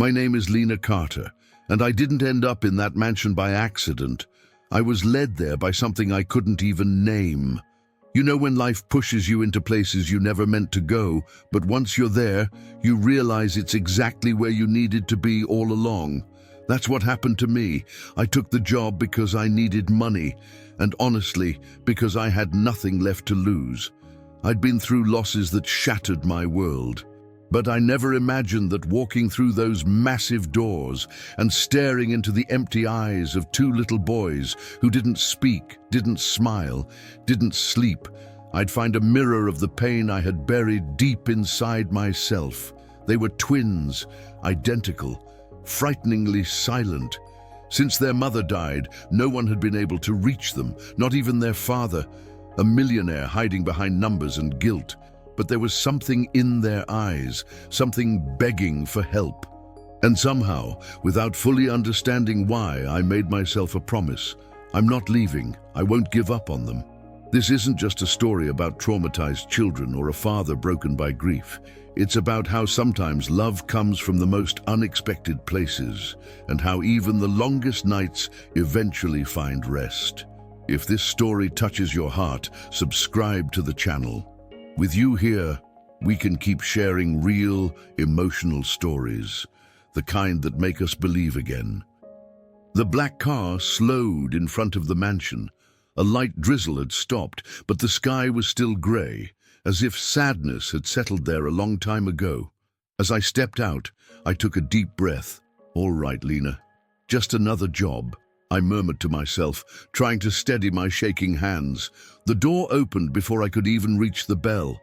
My name is Lena Carter, and I didn't end up in that mansion by accident. I was led there by something I couldn't even name. You know when life pushes you into places you never meant to go, but once you're there, you realize it's exactly where you needed to be all along. That's what happened to me. I took the job because I needed money, and honestly, because I had nothing left to lose. I'd been through losses that shattered my world. But I never imagined that walking through those massive doors and staring into the empty eyes of two little boys who didn't speak, didn't smile, didn't sleep, I'd find a mirror of the pain I had buried deep inside myself. They were twins, identical, frighteningly silent. Since their mother died, no one had been able to reach them, not even their father, a millionaire hiding behind numbers and guilt. But there was something in their eyes, something begging for help. And somehow, without fully understanding why, I made myself a promise. I'm not leaving. I won't give up on them. This isn't just a story about traumatized children or a father broken by grief. It's about how sometimes love comes from the most unexpected places, and how even the longest nights eventually find rest. If this story touches your heart, subscribe to the channel. With you here, we can keep sharing real, emotional stories, the kind that make us believe again. The black car slowed in front of the mansion. A light drizzle had stopped, but the sky was still grey, as if sadness had settled there a long time ago. As I stepped out, I took a deep breath. All right, Lena, just another job, I murmured to myself, trying to steady my shaking hands. The door opened before I could even reach the bell.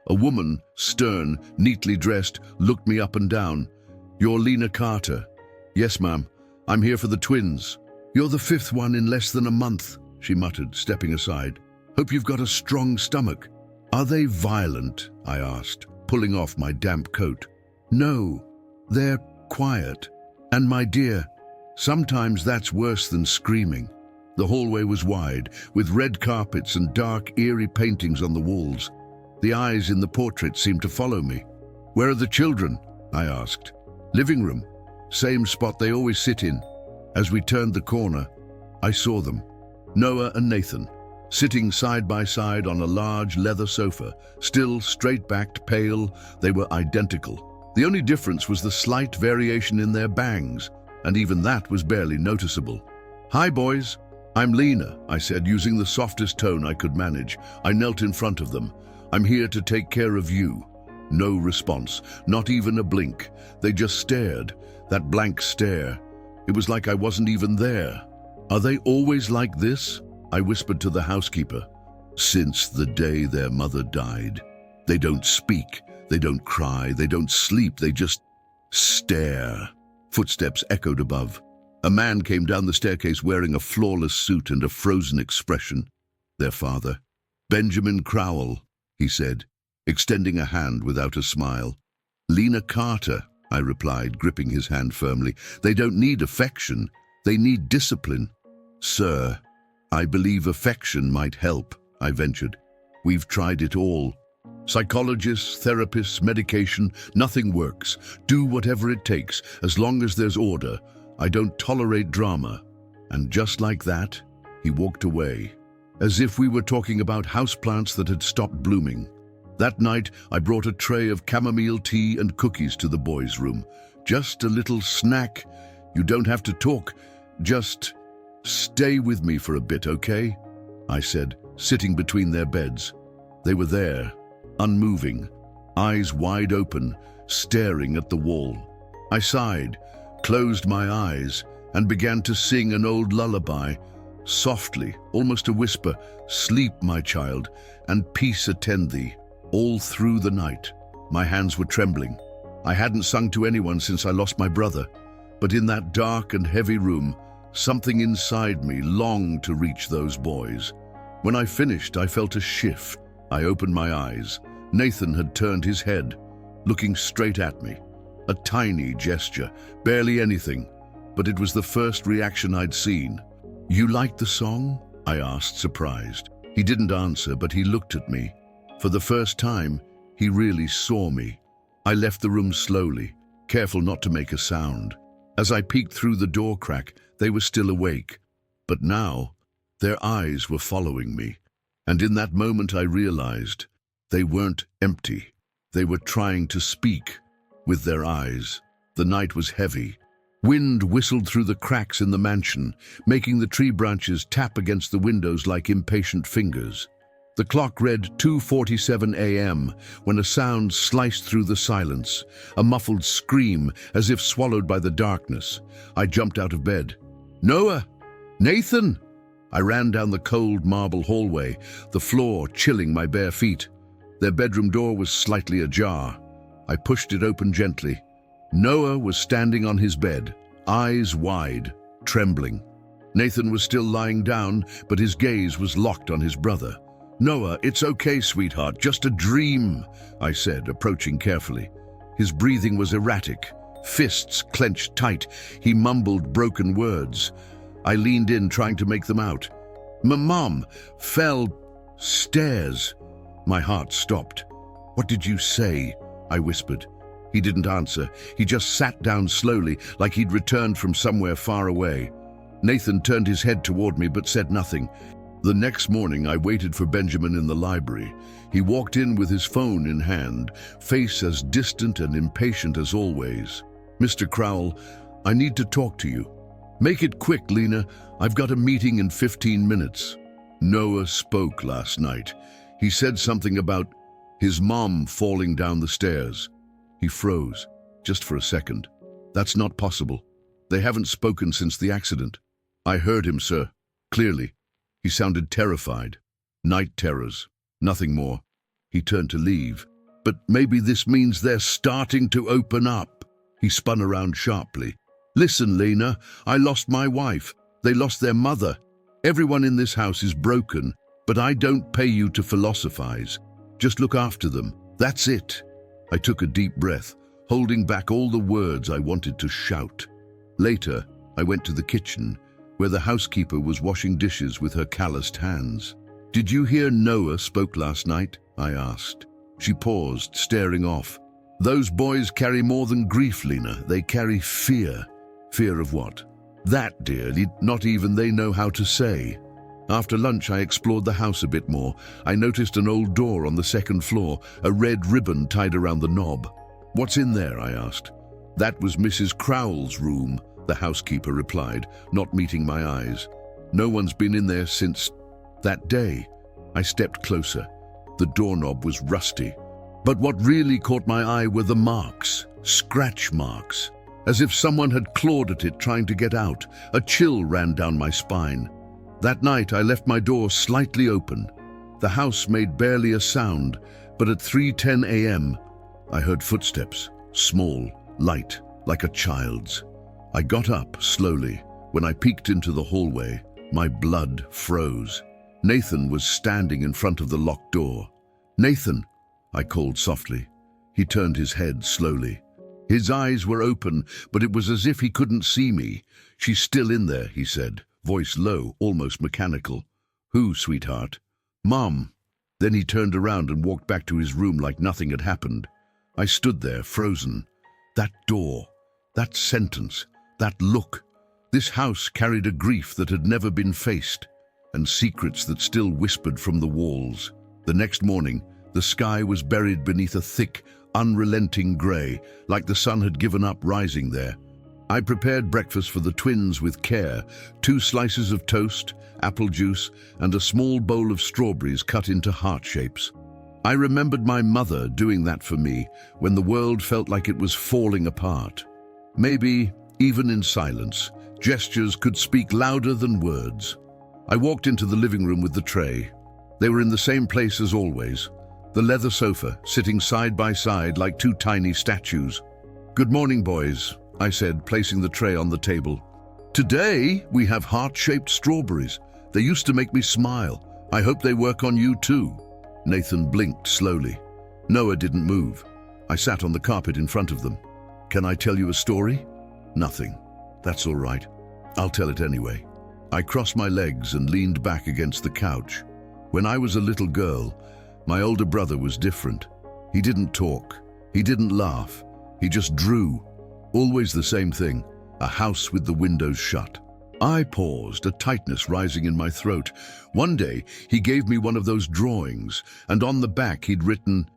A woman, stern, neatly dressed, looked me up and down. "You're Lena Carter." "Yes, ma'am. I'm here for the twins." "You're the fifth one in less than a month," she muttered, stepping aside. "Hope you've got a strong stomach." "Are they violent?" I asked, pulling off my damp coat. "No, they're quiet. And my dear, sometimes that's worse than screaming." The hallway was wide, with red carpets and dark, eerie paintings on the walls. The eyes in the portrait seemed to follow me. "Where are the children?" I asked. "Living room. Same spot they always sit in." As we turned the corner, I saw them, Noah and Nathan, sitting side by side on a large leather sofa, still straight-backed, pale. They were identical. The only difference was the slight variation in their bangs, and even that was barely noticeable. "Hi, boys. I'm Lena," I said, using the softest tone I could manage. I knelt in front of them. "I'm here to take care of you." No response, not even a blink. They just stared, that blank stare. It was like I wasn't even there. "Are they always like this?" I whispered to the housekeeper. "Since the day their mother died. They don't speak, they don't cry, they don't sleep, they just stare." Footsteps echoed above. A man came down the staircase wearing a flawless suit and a frozen expression. Their father. "Benjamin Crowell," he said, extending a hand without a smile. "Lena Carter," I replied, gripping his hand firmly. "They don't need affection, they need discipline." "Sir, I believe affection might help," I ventured. "We've tried it all. Psychologists, therapists, medication, nothing works. Do whatever it takes, as long as there's order. I don't tolerate drama." And just like that, he walked away, as if we were talking about houseplants that had stopped blooming. That night, I brought a tray of chamomile tea and cookies to the boys' room. "Just a little snack. You don't have to talk. Just stay with me for a bit, okay?" I said, sitting between their beds. They were there, unmoving, eyes wide open, staring at the wall. I sighed, closed my eyes, and began to sing an old lullaby, softly, almost a whisper. "Sleep, my child, and peace attend thee." All through the night, my hands were trembling. I hadn't sung to anyone since I lost my brother, but in that dark and heavy room, something inside me longed to reach those boys. When I finished, I felt a shift. I opened my eyes. Nathan had turned his head, looking straight at me. A tiny gesture, barely anything, but it was the first reaction I'd seen. "You liked the song?" I asked, surprised. He didn't answer, but he looked at me. For the first time, he really saw me. I left the room slowly, careful not to make a sound. As I peeked through the door crack, they were still awake. But now, their eyes were following me. And in that moment I realized they weren't empty. They were trying to speak with their eyes. The night was heavy. Wind whistled through the cracks in the mansion, making the tree branches tap against the windows like impatient fingers. The clock read 2:47 a.m. when a sound sliced through the silence, a muffled scream as if swallowed by the darkness. I jumped out of bed. "Noah! Nathan!" I ran down the cold marble hallway, the floor chilling my bare feet. Their bedroom door was slightly ajar. I pushed it open gently. Noah was standing on his bed, eyes wide, trembling. Nathan was still lying down, but his gaze was locked on his brother. "Noah, it's okay, sweetheart, just a dream," I said, approaching carefully. His breathing was erratic, fists clenched tight. He mumbled broken words. I leaned in, trying to make them out. "Mom fell stairs." My heart stopped. "What did you say?" I whispered. He didn't answer. He just sat down slowly, like he'd returned from somewhere far away. Nathan turned his head toward me but said nothing. The next morning, I waited for Benjamin in the library. He walked in with his phone in hand, face as distant and impatient as always. "Mr. Crowell, I need to talk to you." "Make it quick, Lena. I've got a meeting in 15 minutes. Noah spoke last night. He said something about his mom falling down the stairs. He froze, just for a second. "That's not possible. They haven't spoken since the accident." "I heard him, sir. Clearly." He sounded terrified. Night terrors, nothing more. He turned to leave. "But maybe this means they're starting to open up." He spun around sharply. "Listen, Lena, I lost my wife. They lost their mother. Everyone in this house is broken, but I don't pay you to philosophize. Just look after them. That's it." I took a deep breath, holding back all the words I wanted to shout. Later, I went to the kitchen, where the housekeeper was washing dishes with her calloused hands. "Did you hear Noah spoke last night?" I asked. She paused, staring off. "Those boys carry more than grief, Lena. They carry fear." "Fear of what?" "That, dear, not even they know how to say." After lunch, I explored the house a bit more. I noticed an old door on the second floor, a red ribbon tied around the knob. "What's in there?" I asked. "That was Mrs. Crowell's room," the housekeeper replied, not meeting my eyes. "No one's been in there since that day." I stepped closer. The doorknob was rusty. But what really caught my eye were the marks, scratch marks, as if someone had clawed at it trying to get out. A chill ran down my spine. That night, I left my door slightly open. The house made barely a sound, but at 3:10 a.m., I heard footsteps, small, light, like a child's. I got up slowly. When I peeked into the hallway, my blood froze. Nathan was standing in front of the locked door. "Nathan," I called softly. He turned his head slowly. His eyes were open, but it was as if he couldn't see me. "She's still in there," he said, voice low, almost mechanical. "Who, sweetheart?" "Mom." Then he turned around and walked back to his room like nothing had happened. I stood there, frozen. That door, that sentence, that look. This house carried a grief that had never been faced, and secrets that still whispered from the walls. The next morning, the sky was buried beneath a thick, unrelenting grey, like the sun had given up rising there. I prepared breakfast for the twins with care, 2 slices of toast, apple juice, and a small bowl of strawberries cut into heart shapes. I remembered my mother doing that for me when the world felt like it was falling apart. Maybe, even in silence, gestures could speak louder than words. I walked into the living room with the tray. They were in the same place as always, the leather sofa, sitting side by side like 2 tiny statues. "Good morning, boys," I said, placing the tray on the table. "Today, we have heart-shaped strawberries. They used to make me smile. I hope they work on you too." Nathan blinked slowly. Noah didn't move. I sat on the carpet in front of them. "Can I tell you a story?" "Nothing." "That's all right. I'll tell it anyway." I crossed my legs and leaned back against the couch. When I was a little girl, my older brother was different. He didn't talk. He didn't laugh. He just drew. Always the same thing, a house with the windows shut. I paused, a tightness rising in my throat. One day, he gave me one of those drawings, and on the back he'd written,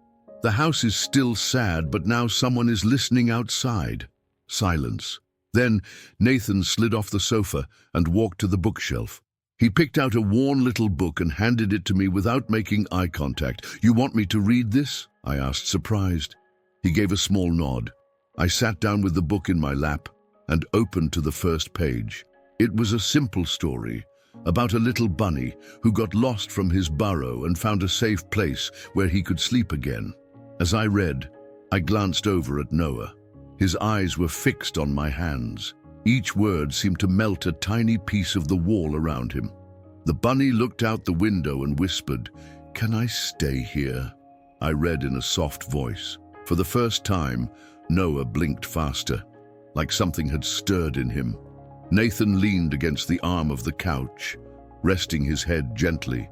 "The house is still sad, but now someone is listening outside." Silence. Then Nathan slid off the sofa and walked to the bookshelf. He picked out a worn little book and handed it to me without making eye contact. "You want me to read this?" I asked, surprised. He gave a small nod. I sat down with the book in my lap and opened to the first page. It was a simple story about a little bunny who got lost from his burrow and found a safe place where he could sleep again. As I read, I glanced over at Noah. His eyes were fixed on my hands. Each word seemed to melt a tiny piece of the wall around him. The bunny looked out the window and whispered, "Can I stay here?" I read in a soft voice. For the first time, Noah blinked faster, like something had stirred in him. Nathan leaned against the arm of the couch, resting his head gently.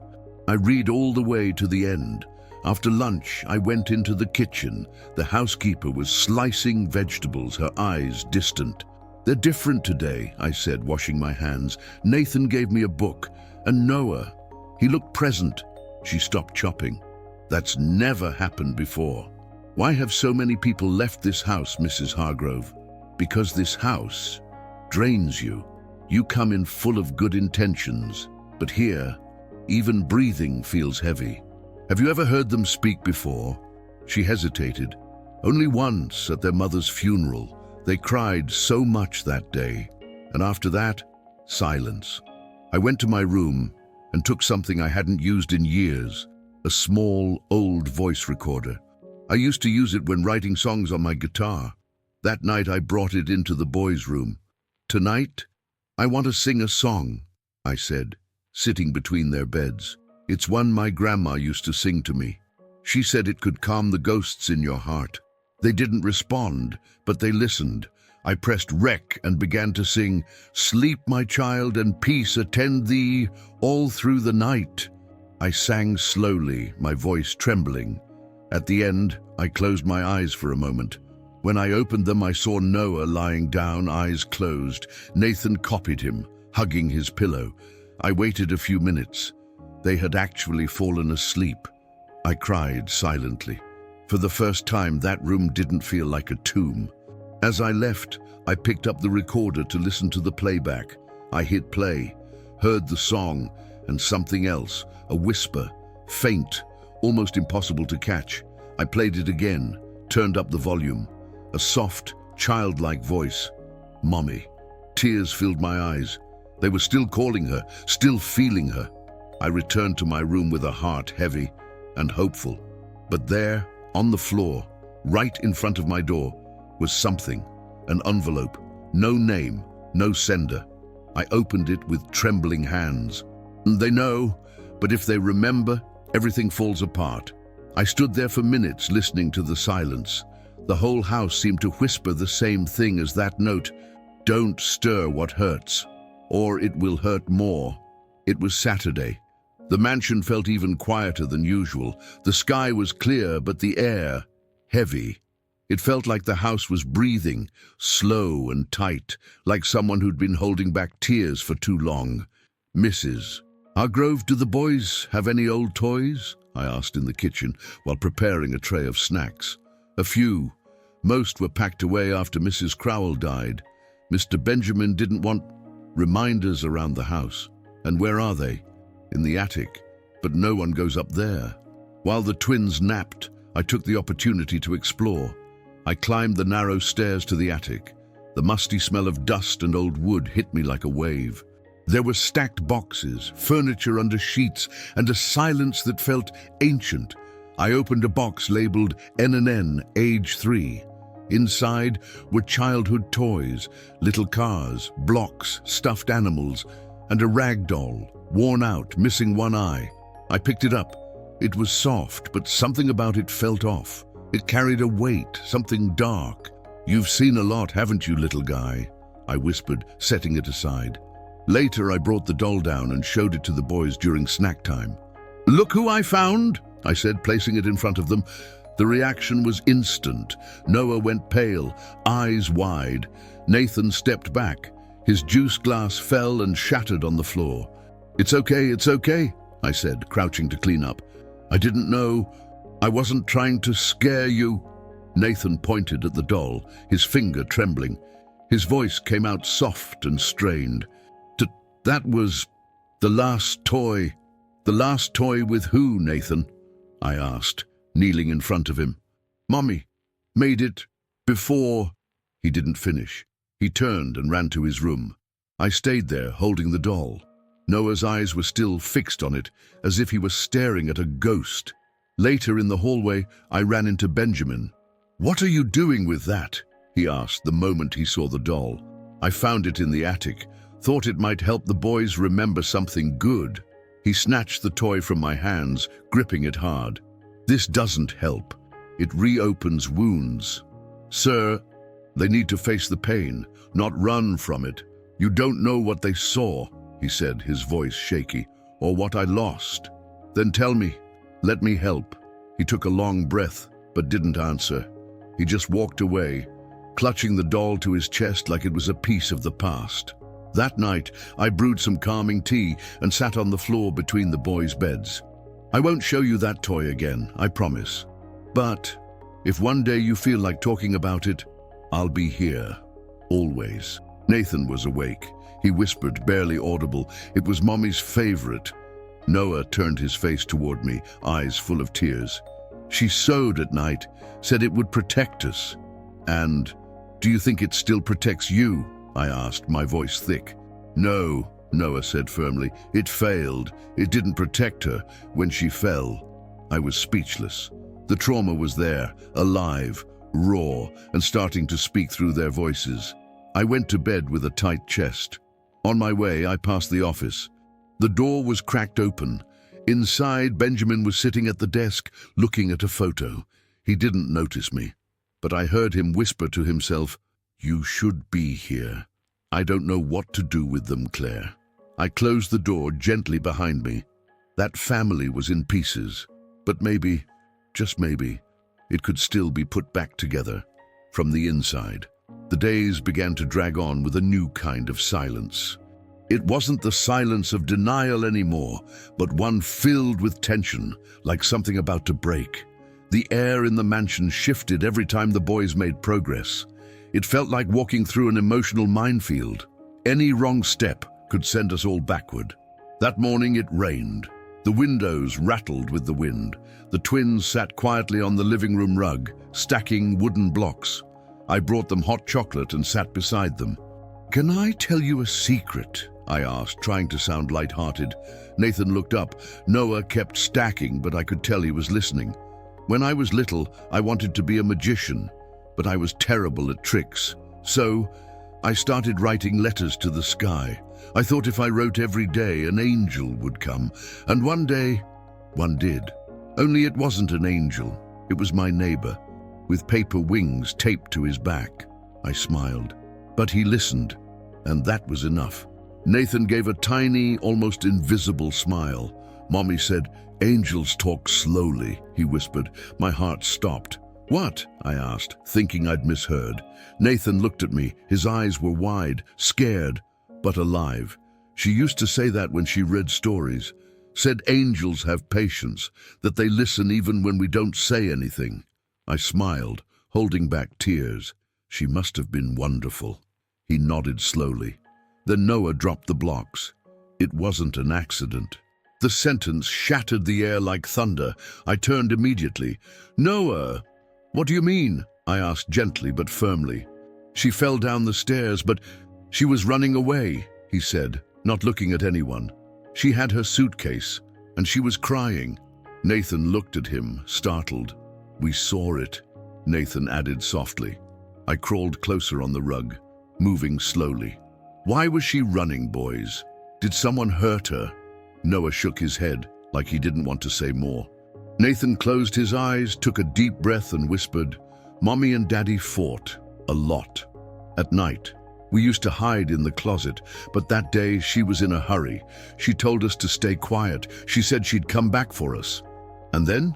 I read all the way to the end. After lunch, I went into the kitchen. The housekeeper was slicing vegetables, her eyes distant. "They're different today," I said, washing my hands. "Nathan gave me a book. And Noah, he looked present." She stopped chopping. "That's never happened before. Why have so many people left this house, Mrs. Hargrove?" "Because this house drains you. You come in full of good intentions, but here, even breathing feels heavy. Have you ever heard them speak before?" She hesitated. "Only once, at their mother's funeral. They cried so much that day. And after that, silence." I went to my room and took something I hadn't used in years, a small, old voice recorder. I used to use it when writing songs on my guitar. That night I brought it into the boys' room. "Tonight, I want to sing a song," I said, sitting between their beds. "It's one my grandma used to sing to me. She said it could calm the ghosts in your heart." They didn't respond, but they listened. I pressed rec and began to sing, "Sleep, my child, and peace attend thee all through the night." I sang slowly, my voice trembling. At the end, I closed my eyes for a moment. When I opened them, I saw Noah lying down, eyes closed. Nathan copied him, hugging his pillow. I waited a few minutes. They had actually fallen asleep. I cried silently. For the first time, that room didn't feel like a tomb. As I left, I picked up the recorder to listen to the playback. I hit play, heard the song, and something else, a whisper, faint, almost impossible to catch. I played it again, turned up the volume. A soft, childlike voice. "Mommy." Tears filled my eyes. They were still calling her, still feeling her. I returned to my room with a heart heavy and hopeful. But there, on the floor, right in front of my door, was something, an envelope, no name, no sender. I opened it with trembling hands. They know, but if they remember, everything falls apart. I stood there for minutes listening to the silence. The whole house seemed to whisper the same thing as that note, "Don't stir what hurts, or it will hurt more." It was Saturday. The mansion felt even quieter than usual. The sky was clear, but the air, heavy. It felt like the house was breathing, slow and tight, like someone who'd been holding back tears for too long. "Mrs. Hargrove, do the boys have any old toys?" I asked in the kitchen while preparing a tray of snacks. "A few. Most were packed away after Mrs. Crowell died. Mr. Benjamin didn't want reminders around the house." "And where are they?" "In the attic, but no one goes up there." While the twins napped, I took the opportunity to explore. I climbed the narrow stairs to the attic. The musty smell of dust and old wood hit me like a wave. There were stacked boxes, furniture under sheets, and a silence that felt ancient. I opened a box labeled N&N, age 3. Inside were childhood toys, little cars, blocks, stuffed animals, and a rag doll, worn out, missing one eye. I picked it up. It was soft, but something about it felt off. It carried a weight, something dark. "You've seen a lot, haven't you, little guy?" I whispered, setting it aside. Later, I brought the doll down and showed it to the boys during snack time. "Look who I found," I said, placing it in front of them. The reaction was instant. Noah went pale, eyes wide. Nathan stepped back. His juice glass fell and shattered on the floor. It's okay, I said, crouching to clean up. I didn't know. I wasn't trying to scare you. Nathan pointed at the doll, his finger trembling. His voice came out soft and strained. That was the last toy. The last toy with who, Nathan? I asked, kneeling in front of him. Mommy made it before. He didn't finish. He turned and ran to his room. I stayed there, holding the doll. Noah's eyes were still fixed on it, as if he was staring at a ghost. Later in the hallway, I ran into Benjamin. What are you doing with that? He asked the moment he saw the doll. I found it in the attic. Thought it might help the boys remember something good. He snatched the toy from my hands, gripping it hard. This doesn't help. It reopens wounds. Sir, they need to face the pain, not run from it. You don't know what they saw, he said, his voice shaky, or what I lost. Then tell me. Let me help. He took a long breath, but didn't answer. He just walked away, clutching the doll to his chest like it was a piece of the past. That night, I brewed some calming tea and sat on the floor between the boys' beds. I won't show you that toy again, I promise. But if one day you feel like talking about it, I'll be here. Always. Nathan was awake. He whispered, barely audible, it was Mommy's favorite. Noah turned his face toward me, eyes full of tears. She sewed at night, said it would protect us. And do you think it still protects you? I asked, my voice thick. No, Noah said firmly. It failed. It didn't protect her when she fell. I was speechless. The trauma was there, alive, raw, and starting to speak through their voices. I went to bed with a tight chest. On my way, I passed the office. The door was cracked open. Inside, Benjamin was sitting at the desk, looking at a photo. He didn't notice me, but I heard him whisper to himself, You should be here. I don't know what to do with them, Claire. I closed the door gently behind me. That family was in pieces, but maybe, just maybe, it could still be put back together from the inside. The days began to drag on with a new kind of silence. It wasn't the silence of denial anymore, but one filled with tension, like something about to break. The air in the mansion shifted every time the boys made progress. It felt like walking through an emotional minefield. Any wrong step could send us all backward. That morning it rained. The windows rattled with the wind. The twins sat quietly on the living room rug, stacking wooden blocks. I brought them hot chocolate and sat beside them. Can I tell you a secret? I asked, trying to sound light-hearted. Nathan looked up. Noah kept stacking, but I could tell he was listening. When I was little, I wanted to be a magician, but I was terrible at tricks. So, I started writing letters to the sky. I thought if I wrote every day, an angel would come. And one day, one did. Only it wasn't an angel. It was my neighbor, with paper wings taped to his back. I smiled. But he listened, and that was enough. Nathan gave a tiny, almost invisible smile. Mommy said, Angels talk slowly, he whispered. My heart stopped. What? I asked, thinking I'd misheard. Nathan looked at me. His eyes were wide, scared, but alive. She used to say that when she read stories. Said angels have patience, that they listen even when we don't say anything. I smiled, holding back tears. She must have been wonderful. He nodded slowly. Then Noah dropped the blocks. It wasn't an accident. The sentence shattered the air like thunder. I turned immediately. Noah! What do you mean? I asked gently but firmly. She fell down the stairs, but she was running away, he said, not looking at anyone. She had her suitcase, and she was crying. Nathan looked at him, startled. We saw it, Nathan added softly. I crawled closer on the rug, moving slowly. Why was she running, boys? Did someone hurt her? Noah shook his head, like he didn't want to say more. Nathan closed his eyes, took a deep breath and whispered, Mommy and Daddy fought, a lot. At night, we used to hide in the closet, but that day she was in a hurry. She told us to stay quiet. She said she'd come back for us. And then?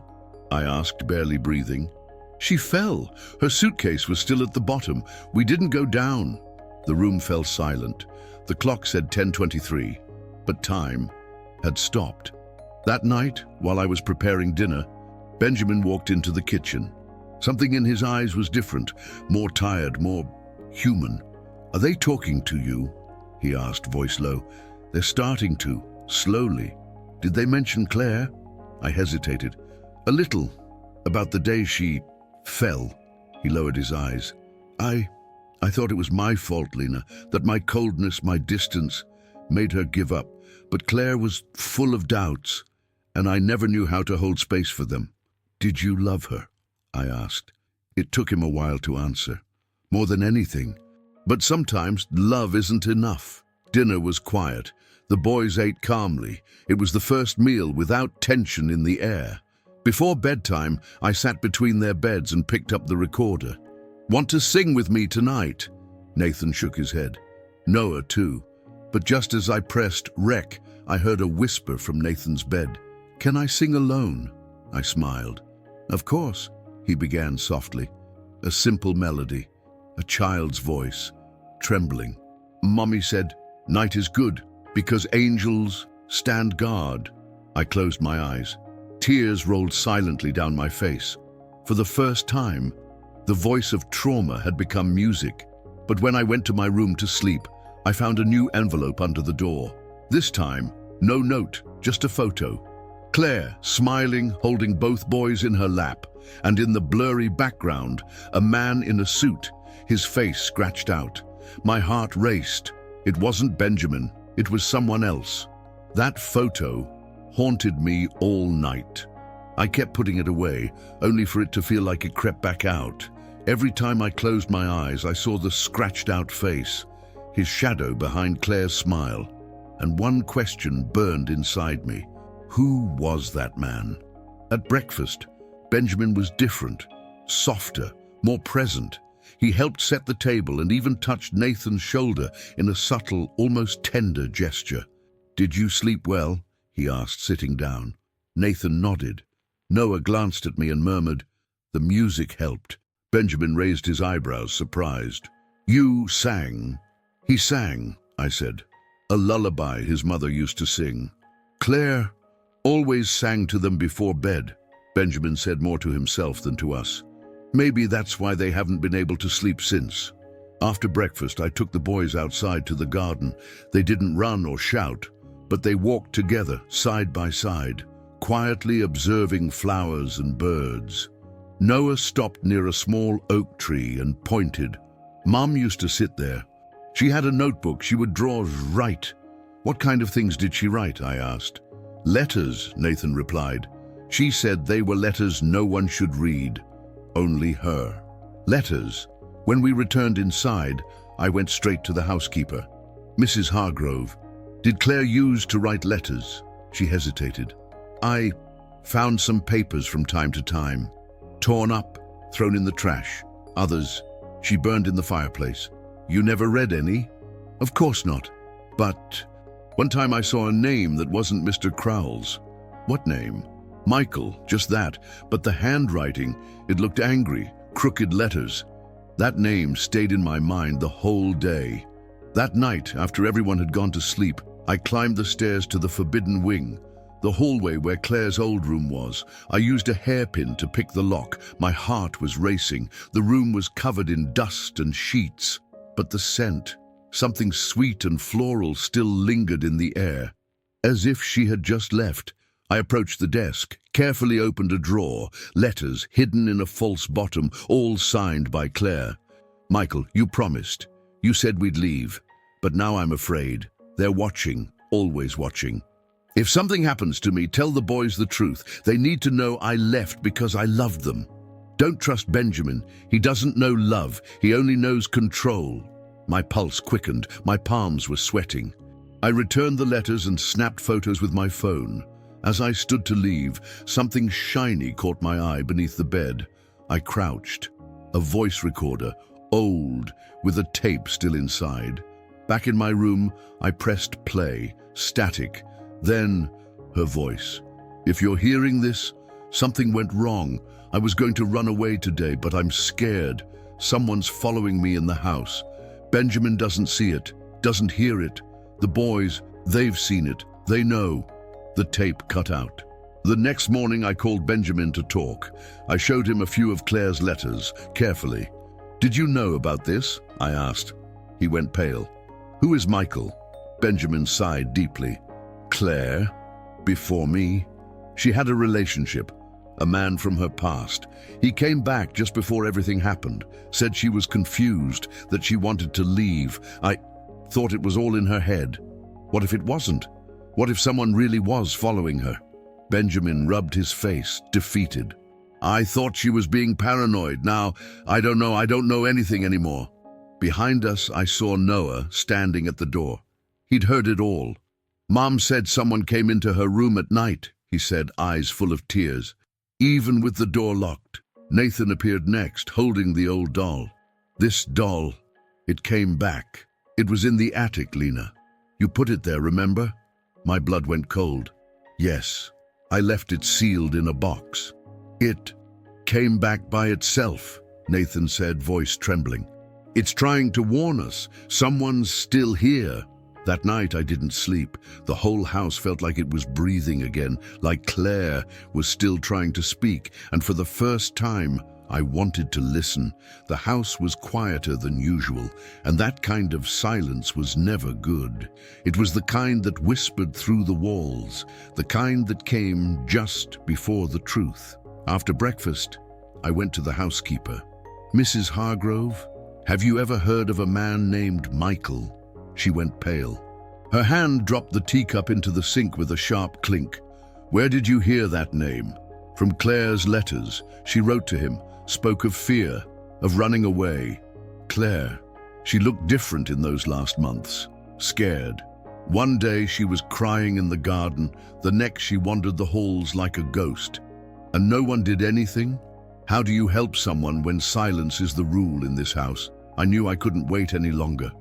I asked, barely breathing. She fell. Her suitcase was still at the bottom. We didn't go down. The room fell silent. The clock said 10:23, but time had stopped. That night, while I was preparing dinner, Benjamin walked into the kitchen. Something in his eyes was different, more tired, more human. "Are they talking to you?" he asked, voice low. "They're starting to, slowly. Did they mention Claire?" I hesitated. "A little. About the day she fell." He lowered his eyes. I thought it was my fault, Lena, that my coldness, my distance, made her give up. But Claire was full of doubts, and I never knew how to hold space for them. "Did you love her?" I asked. It took him a while to answer. "More than anything. But sometimes love isn't enough." Dinner was quiet. The boys ate calmly. It was the first meal without tension in the air. Before bedtime, I sat between their beds and picked up the recorder. "Want to sing with me tonight?" Nathan shook his head. Noah too. But just as I pressed rec, I heard a whisper from Nathan's bed. "Can I sing alone?" I smiled. "Of course," he began softly. A simple melody, a child's voice, trembling. "Mommy said, night is good, because angels stand guard." I closed my eyes. Tears rolled silently down my face. For the first time, the voice of trauma had become music. But when I went to my room to sleep, I found a new envelope under the door. This time, no note, just a photo. Claire, smiling, holding both boys in her lap, and in the blurry background, a man in a suit, his face scratched out. My heart raced. It wasn't Benjamin, it was someone else. That photo haunted me all night. I kept putting it away, only for it to feel like it crept back out. Every time I closed my eyes, I saw the scratched-out face, his shadow behind Claire's smile, and one question burned inside me. Who was that man? At breakfast, Benjamin was different, softer, more present. He helped set the table and even touched Nathan's shoulder in a subtle, almost tender gesture. "Did you sleep well?" he asked, sitting down. Nathan nodded. Noah glanced at me and murmured, "The music helped." Benjamin raised his eyebrows, surprised. "You sang." "He sang," I said. "A lullaby his mother used to sing. Claire always sang to them before bed." Benjamin said more to himself than to us. "Maybe that's why they haven't been able to sleep since." After breakfast, I took the boys outside to the garden. They didn't run or shout, but they walked together, side by side, quietly observing flowers and birds. Noah stopped near a small oak tree and pointed. Mom used to sit there. She had a notebook. She would draw, write. "What kind of things did she write?" I asked. "Letters," Nathan replied. "She said they were letters no one should read. Only her." Letters. When we returned inside, I went straight to the housekeeper. "Mrs. Hargrove, did Claire use to write letters?" She hesitated. "I found some papers from time to time. Torn up, thrown in the trash. Others, she burned in the fireplace." "You never read any?" "Of course not. But one time I saw a name that wasn't Mr. Crowell's." "What name?" "Michael, just that. But the handwriting, it looked angry, crooked letters." That name stayed in my mind the whole day. That night, after everyone had gone to sleep, I climbed the stairs to the forbidden wing, the hallway where Claire's old room was. I used a hairpin to pick the lock. My heart was racing. The room was covered in dust and sheets. But the scent, something sweet and floral, still lingered in the air. As if she had just left, I approached the desk, carefully opened a drawer, letters hidden in a false bottom, all signed by Claire. "Michael, you promised. You said we'd leave. But now I'm afraid. They're watching, always watching. If something happens to me, tell the boys the truth. They need to know I left because I loved them. Don't trust Benjamin. He doesn't know love. He only knows control." My pulse quickened. My palms were sweating. I returned the letters and snapped photos with my phone. As I stood to leave, something shiny caught my eye beneath the bed. I crouched. A voice recorder, old, with a tape still inside. Back in my room, I pressed play, static. Then, her voice. "If you're hearing this, Something went wrong. I was going to run away today, but I'm scared. Someone's following me in the house. Benjamin doesn't see it, doesn't hear it. The boys, they've seen it. They know." The tape cut out. The next morning I called Benjamin to talk. I showed him a few of Claire's letters, carefully. "Did you know about this?" I asked. He went pale. "Who is Michael?" Benjamin sighed deeply. "Claire? Before me? She had a relationship. A man from her past. He came back just before everything happened, said she was confused, that she wanted to leave. I thought it was all in her head. What if it wasn't? What if someone really was following her?" Benjamin rubbed his face, defeated. "I thought she was being paranoid. Now, I don't know anything anymore." Behind us, I saw Noah standing at the door. He'd heard it all. "Mom said someone came into her room at night," he said, eyes full of tears. "Even with the door locked." Nathan appeared next, holding the old doll. "This doll, it came back. It was in the attic, Lena. You put it there, remember?" My blood went cold. "Yes, I left it sealed in a box." "It came back by itself," Nathan said, voice trembling. "It's trying to warn us. Someone's still here." That night I didn't sleep. The whole house felt like it was breathing again, like Claire was still trying to speak, and for the first time I wanted to listen. The house was quieter than usual, and that kind of silence was never good. It was the kind that whispered through the walls, the kind that came just before the truth. After breakfast, I went to the housekeeper. "Mrs. Hargrove, have you ever heard of a man named Michael?" She went pale. Her hand dropped the teacup into the sink with a sharp clink. "Where did you hear that name?" "From Claire's letters. She wrote to him, spoke of fear, of running away." Claire, she looked different in those last months, scared. One day she was crying in the garden, the next she wandered the halls like a ghost. And no one did anything? How do you help someone when silence is the rule in this house? I knew I couldn't wait any longer.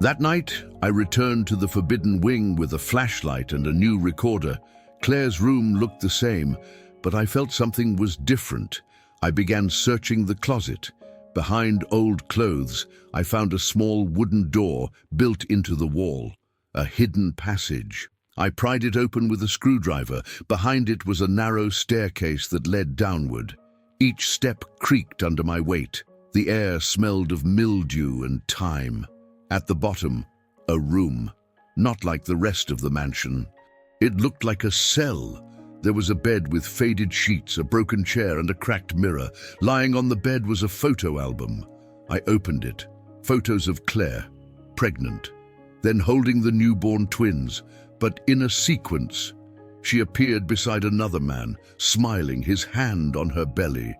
That night, I returned to the forbidden wing with a flashlight and a new recorder. Claire's room looked the same, but I felt something was different. I began searching the closet. Behind old clothes, I found a small wooden door built into the wall, a hidden passage. I pried it open with a screwdriver. Behind it was a narrow staircase that led downward. Each step creaked under my weight. The air smelled of mildew and time. At the bottom, a room, not like the rest of the mansion. It looked like a cell. There was a bed with faded sheets, a broken chair, and a cracked mirror. Lying on the bed was a photo album. I opened it. Photos of Claire, pregnant, then holding the newborn twins, but in a sequence. She appeared beside another man, smiling, his hand on her belly.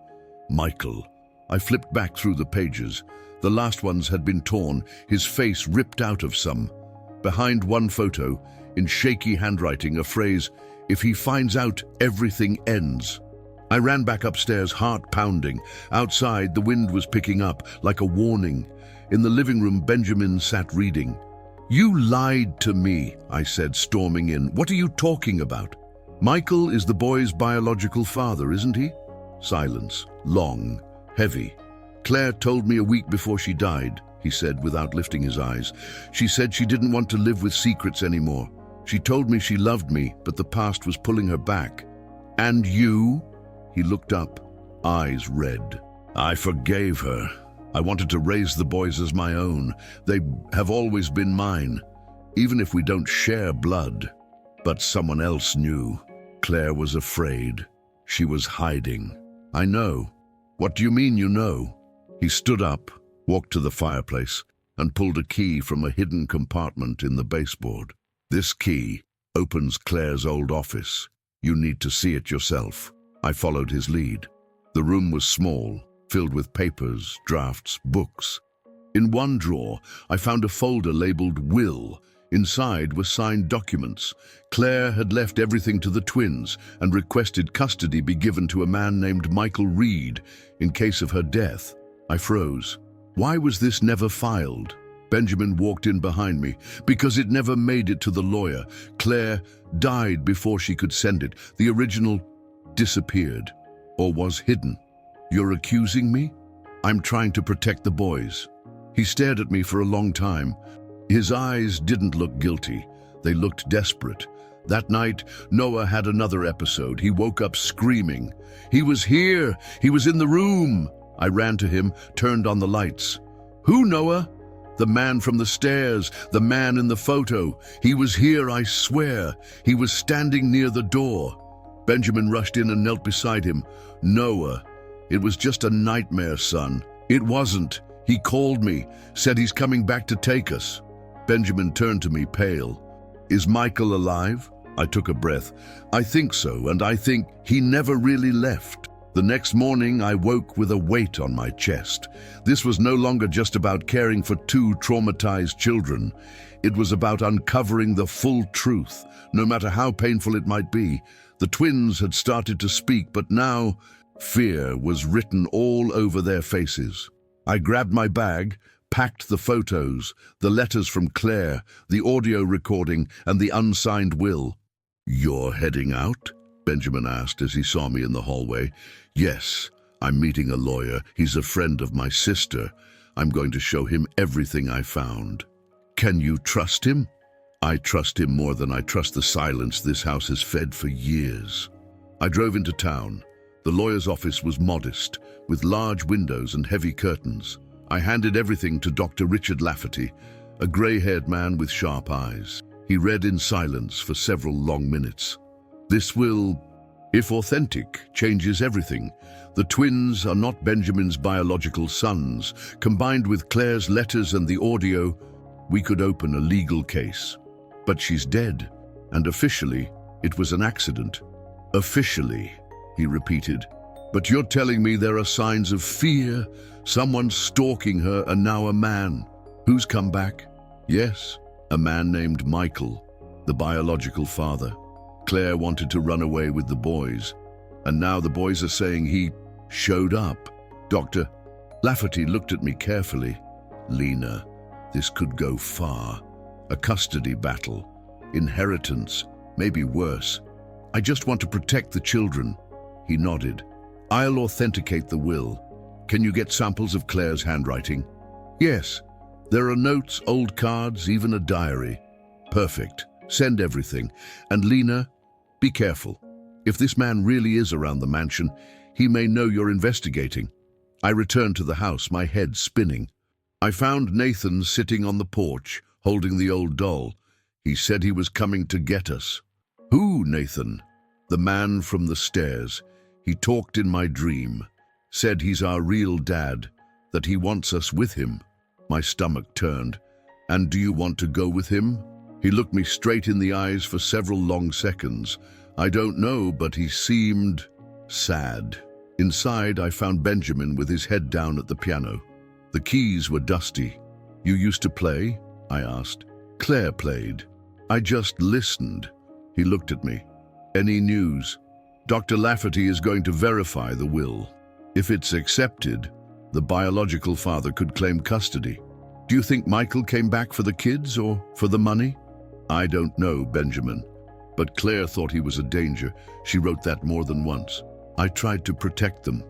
Michael. I flipped back through the pages. The last ones had been torn, his face ripped out of some. Behind one photo, in shaky handwriting, a phrase, "If he finds out, everything ends." I ran back upstairs, heart pounding. Outside, the wind was picking up, like a warning. In the living room, Benjamin sat reading. "You lied to me," I said, storming in. "What are you talking about?" "Michael is the boy's biological father, isn't he?" Silence, long, heavy. "Claire told me a week before she died," he said without lifting his eyes. "She said she didn't want to live with secrets anymore. She told me she loved me, but the past was pulling her back." "And you?" He looked up, eyes red. "I forgave her. I wanted to raise the boys as my own. They have always been mine, even if we don't share blood. But someone else knew. Claire was afraid. She was hiding." "I know." "What do you mean you know?" He stood up, walked to the fireplace, and pulled a key from a hidden compartment in the baseboard. "This key opens Claire's old office. You need to see it yourself." I followed his lead. The room was small, filled with papers, drafts, books. In one drawer, I found a folder labeled Will. Inside were signed documents. Claire had left everything to the twins and requested custody be given to a man named Michael Reed in case of her death. I froze. Why was this never filed? Benjamin walked in behind me. "Because it never made it to the lawyer. Claire died before she could send it. The original disappeared." or was hidden. You're accusing me? I'm trying to protect the boys. He stared at me for a long time. His eyes didn't look guilty. They looked desperate. That night, Noah had another episode. He woke up screaming. He was here! He was in the room! I ran to him, turned on the lights. Who, Noah? The man from the stairs, the man in the photo. He was here, I swear. He was standing near the door. Benjamin rushed in and knelt beside him. Noah, it was just a nightmare, son. It wasn't. He called me, said he's coming back to take us. Benjamin turned to me, pale. Is Michael alive? I took a breath. I think so, and I think he never really left. The next morning, I woke with a weight on my chest. This was no longer just about caring for two traumatized children. It was about uncovering the full truth, no matter how painful it might be. The twins had started to speak, but now fear was written all over their faces. I grabbed my bag, packed the photos, the letters from Claire, the audio recording, and the unsigned will. You're heading out? Benjamin asked as he saw me in the hallway. Yes, I'm meeting a lawyer. He's a friend of my sister. I'm going to show him everything I found. Can you trust him? I trust him more than I trust the silence this house has fed for years. I drove into town. The lawyer's office was modest, with large windows and heavy curtains. I handed everything to Dr. Richard Lafferty, a grey-haired man with sharp eyes. He read in silence for several long minutes. This will, if authentic, changes everything. The twins are not Benjamin's biological sons. Combined with Claire's letters and the audio, we could open a legal case. But she's dead, and officially, it was an accident. Officially, he repeated. But you're telling me there are signs of fear, someone stalking her, and now a man. Who's come back? Yes, a man named Michael, the biological father. Claire wanted to run away with the boys, and now the boys are saying he showed up. Dr. Lafferty looked at me carefully. Lena, this could go far. A custody battle, inheritance, maybe worse. I just want to protect the children. He nodded. I'll authenticate the will. Can you get samples of Claire's handwriting? Yes. There are notes, old cards, even a diary. Perfect. Send everything. And Lena, be careful. If this man really is around the mansion, he may know you're investigating. I returned to the house, my head spinning. I found Nathan sitting on the porch, holding the old doll. He said he was coming to get us. Who, Nathan? The man from the stairs. He talked in my dream. Said he's our real dad, that he wants us with him. My stomach turned. And do you want to go with him? He looked me straight in the eyes for several long seconds. I don't know, but he seemed sad. Inside, I found Benjamin with his head down at the piano. The keys were dusty. You used to play? I asked. Claire played. I just listened. He looked at me. Any news? Dr. Lafferty is going to verify the will. If it's accepted, the biological father could claim custody. Do you think Michael came back for the kids or for the money? I don't know, Benjamin. But Claire thought he was a danger. She wrote that more than once. I tried to protect them.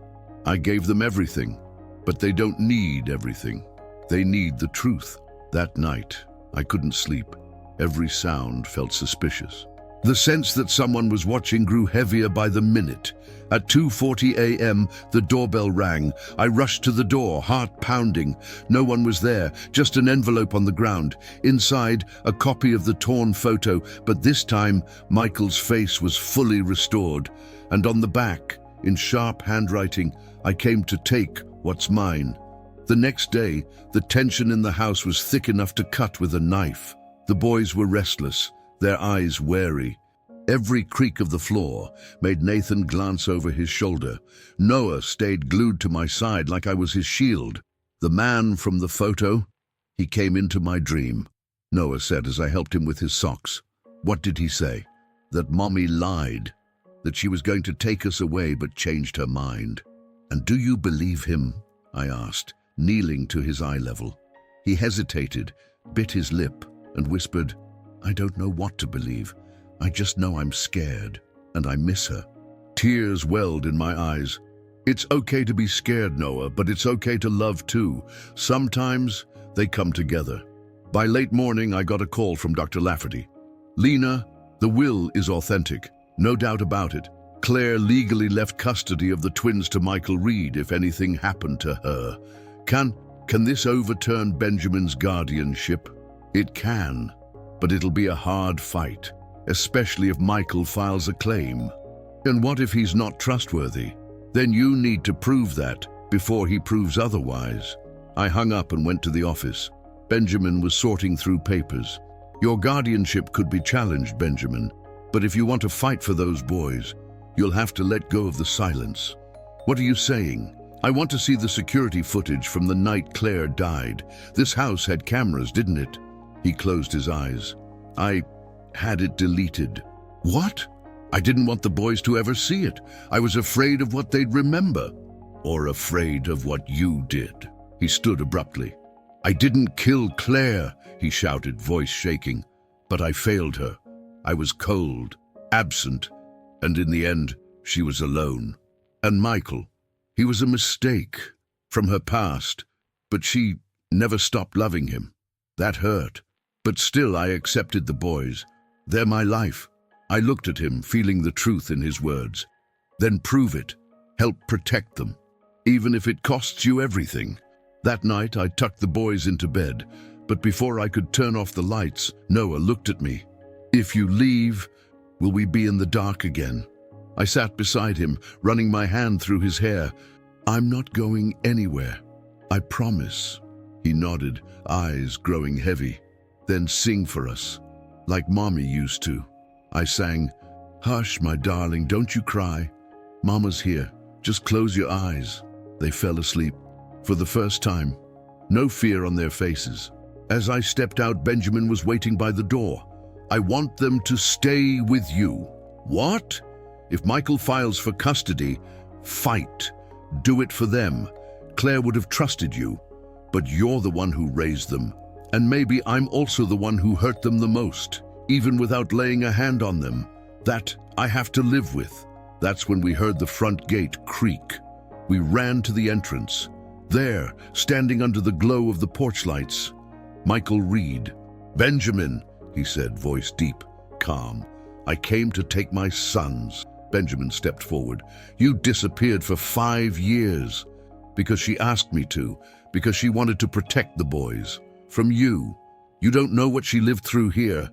I gave them everything. But they don't need everything. They need the truth. That night, I couldn't sleep. Every sound felt suspicious. The sense that someone was watching grew heavier by the minute. At 2:40 a.m., the doorbell rang. I rushed to the door, heart pounding. No one was there, just an envelope on the ground. Inside, a copy of the torn photo, but this time, Michael's face was fully restored. And on the back, in sharp handwriting, I came to take what's mine. The next day, the tension in the house was thick enough to cut with a knife. The boys were restless, their eyes wary. Every creak of the floor made Nathan glance over his shoulder. Noah stayed glued to my side like I was his shield. The man from the photo, he came into my dream, Noah said as I helped him with his socks. What did he say? That Mommy lied, that she was going to take us away but changed her mind. And do you believe him? I asked, kneeling to his eye level. He hesitated, bit his lip, and whispered, I don't know what to believe. I just know I'm scared, and I miss her. Tears welled in my eyes. It's okay to be scared, Noah, but it's okay to love too. Sometimes they come together. By late morning, I got a call from Dr. Lafferty. Lena, the will is authentic, no doubt about it. Claire legally left custody of the twins to Michael Reed if anything happened to her. Can this overturn Benjamin's guardianship? It can, but it'll be a hard fight, especially if Michael files a claim. And what if he's not trustworthy? Then you need to prove that before he proves otherwise. I hung up and went to the office. Benjamin was sorting through papers. Your guardianship could be challenged, Benjamin, but if you want to fight for those boys, you'll have to let go of the silence. What are you saying? I want to see the security footage from the night Claire died. This house had cameras, didn't it? He closed his eyes. I had it deleted. What? I didn't want the boys to ever see it. I was afraid of what they'd remember. Or afraid of what you did. He stood abruptly. I didn't kill Claire, he shouted, voice shaking. But I failed her. I was cold, absent, and in the end, she was alone. And Michael, he was a mistake from her past, but she never stopped loving him. That hurt. But still I accepted the boys. They're my life. I looked at him, feeling the truth in his words. Then prove it. Help protect them, even if it costs you everything. That night I tucked the boys into bed, but before I could turn off the lights, Noah looked at me. If you leave, will we be in the dark again? I sat beside him, running my hand through his hair. I'm not going anywhere. I promise. He nodded, eyes growing heavy. Then sing for us, like Mommy used to. I sang, Hush, my darling, don't you cry. Mama's here. Just close your eyes. They fell asleep. For the first time, no fear on their faces. As I stepped out, Benjamin was waiting by the door. I want them to stay with you. What? If Michael files for custody, fight. Do it for them. Claire would have trusted you, but you're the one who raised them. And maybe I'm also the one who hurt them the most, even without laying a hand on them. That I have to live with. That's when we heard the front gate creak. We ran to the entrance. There, standing under the glow of the porch lights, Michael Reed. Benjamin, he said, voice deep, calm. I came to take my sons. Benjamin stepped forward. You disappeared for 5 years. Because she asked me to. Because she wanted to protect the boys. From you. You don't know what she lived through here.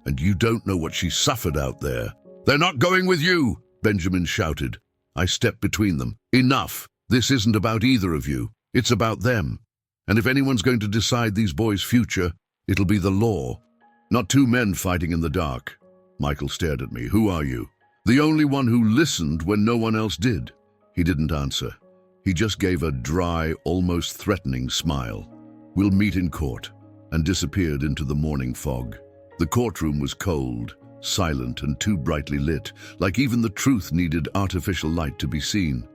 And you don't know what she suffered out there. They're not going with you, Benjamin shouted. I stepped between them. Enough. This isn't about either of you. It's about them. And if anyone's going to decide these boys' future, it'll be the law. Not two men fighting in the dark. Michael stared at me. Who are you? The only one who listened when no one else did. He didn't answer. He just gave a dry, almost threatening smile. We'll meet in court, and disappeared into the morning fog. The courtroom was cold, silent, and too brightly lit, like even the truth needed artificial light to be seen.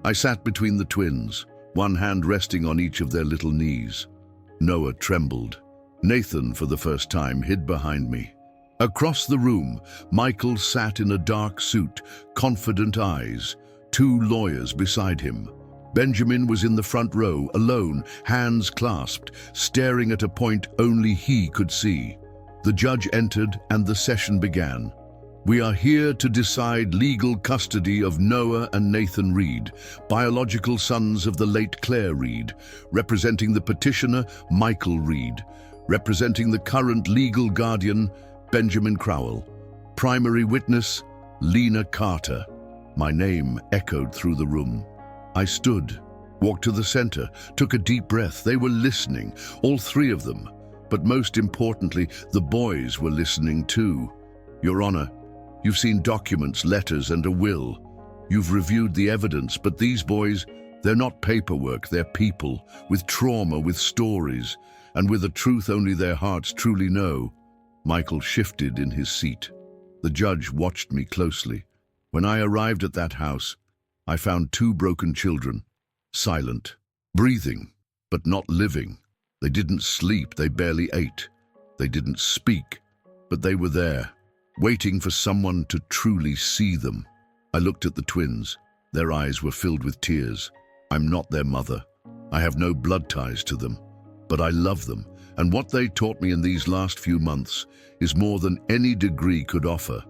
I sat between the twins, one hand resting on each of their little knees. Noah trembled. Nathan, for the first time, hid behind me. Across the room, Michael sat in a dark suit, confident eyes, 2 lawyers beside him. Benjamin was in the front row, alone, hands clasped, staring at a point only he could see. The judge entered and the session began. We are here to decide legal custody of Noah and Nathan Reed, biological sons of the late Claire Reed, representing the petitioner, Michael Reed, representing the current legal guardian, Benjamin Crowell. Primary witness, Lena Carter. My name echoed through the room. I stood, walked to the center, took a deep breath. They were listening, all 3 of them. But most importantly, the boys were listening too. Your Honor, you've seen documents, letters, and a will. You've reviewed the evidence, but these boys, they're not paperwork, they're people, with trauma, with stories, and with a truth only their hearts truly know. Michael shifted in his seat. The judge watched me closely. When I arrived at that house, I found 2 broken children, silent, breathing, but not living. They didn't sleep, they barely ate. They didn't speak, but they were there, waiting for someone to truly see them. I looked at the twins. Their eyes were filled with tears. I'm not their mother. I have no blood ties to them. But I love them, and what they taught me in these last few months is more than any degree could offer.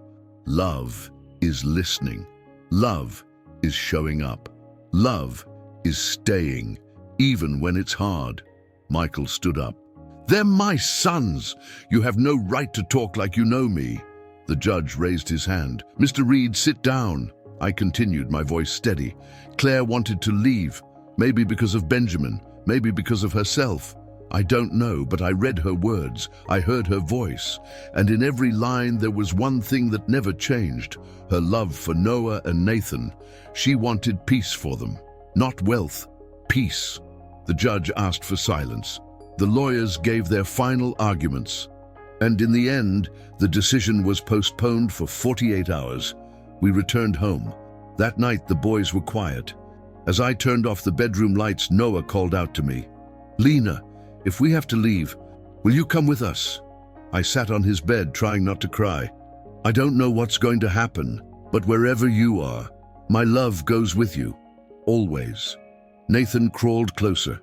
Love is listening. Love is showing up. Love is staying, even when it's hard. Michael stood up. They're my sons. You have no right to talk like you know me. The judge raised his hand. Mr. Reed, sit down. I continued, my voice steady. Claire wanted to leave, maybe because of Benjamin, maybe because of herself. I don't know, but I read her words, I heard her voice, and in every line there was one thing that never changed, her love for Noah and Nathan. She wanted peace for them, not wealth, peace. The judge asked for silence. The lawyers gave their final arguments, and in the end, the decision was postponed for 48 hours. We returned home. That night, the boys were quiet. As I turned off the bedroom lights, Noah called out to me, Lena, if we have to leave, will you come with us? I sat on his bed, trying not to cry. I don't know what's going to happen, but wherever you are, my love goes with you, always. Nathan crawled closer.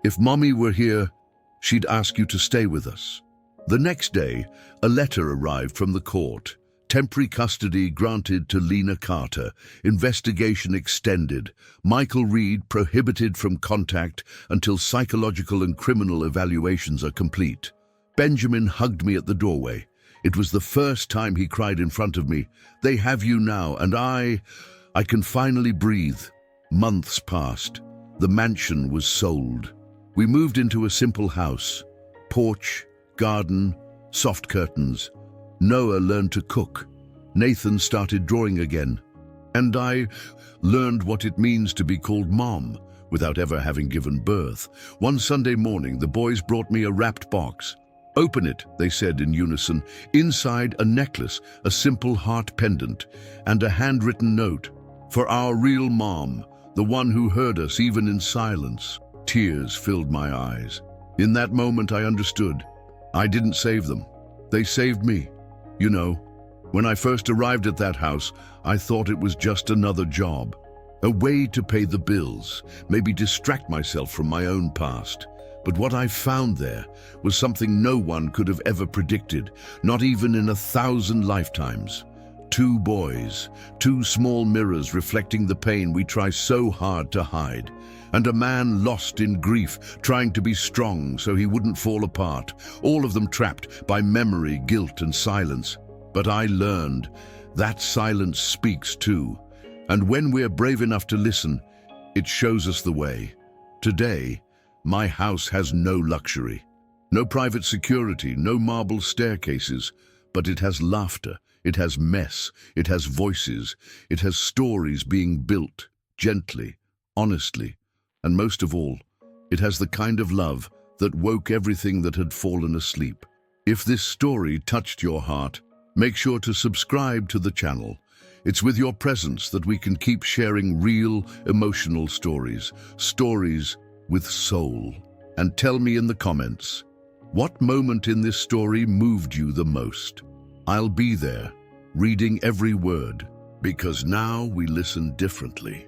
If Mommy were here, she'd ask you to stay with us. The next day, a letter arrived from the court. Temporary custody granted to Lena Carter. Investigation extended. Michael Reed prohibited from contact until psychological and criminal evaluations are complete. Benjamin hugged me at the doorway. It was the first time he cried in front of me. They have you now, and I can finally breathe. Months passed. The mansion was sold. We moved into a simple house. Porch, garden, soft curtains. Noah learned to cook. Nathan started drawing again. And I learned what it means to be called Mom without ever having given birth. One Sunday morning, the boys brought me a wrapped box. Open it, they said in unison. Inside, a necklace, a simple heart pendant, and a handwritten note. For our real mom, the one who heard us even in silence. Tears filled my eyes. In that moment, I understood. I didn't save them. They saved me. You know, when I first arrived at that house, I thought it was just another job. A way to pay the bills, maybe distract myself from my own past. But what I found there was something no one could have ever predicted, not even in 1,000 lifetimes. 2 boys, 2 small mirrors reflecting the pain we try so hard to hide. And a man lost in grief, trying to be strong so he wouldn't fall apart, all of them trapped by memory, guilt, and silence. But I learned that silence speaks too, and when we're brave enough to listen, it shows us the way. Today, my house has no luxury, no private security, no marble staircases, but it has laughter, it has mess, it has voices, it has stories being built, gently, honestly. And most of all, it has the kind of love that woke everything that had fallen asleep. If this story touched your heart, make sure to subscribe to the channel. It's with your presence that we can keep sharing real, emotional stories, stories with soul. And tell me in the comments, what moment in this story moved you the most? I'll be there, reading every word, because now we listen differently.